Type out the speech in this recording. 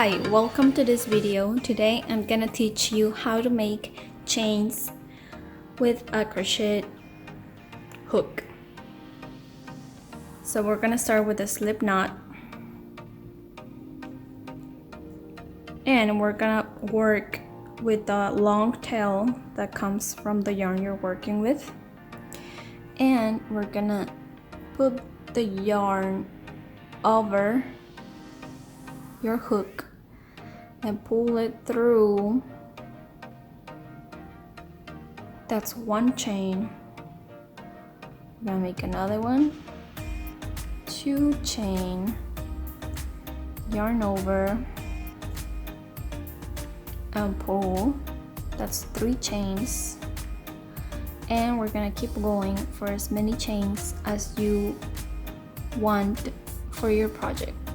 Hi, welcome to this video. Today I'm gonna teach you how to make chains with a crochet hook. So we're gonna start with a slip knot, and we're gonna work with the long tail that comes from the yarn you're working with, and we're gonna put the yarn over your hook and pull it through. That's one chain. We're gonna make another one, 2 chain, yarn over and pull. That's 3 chains, and we're gonna keep going for as many chains as you want for your project.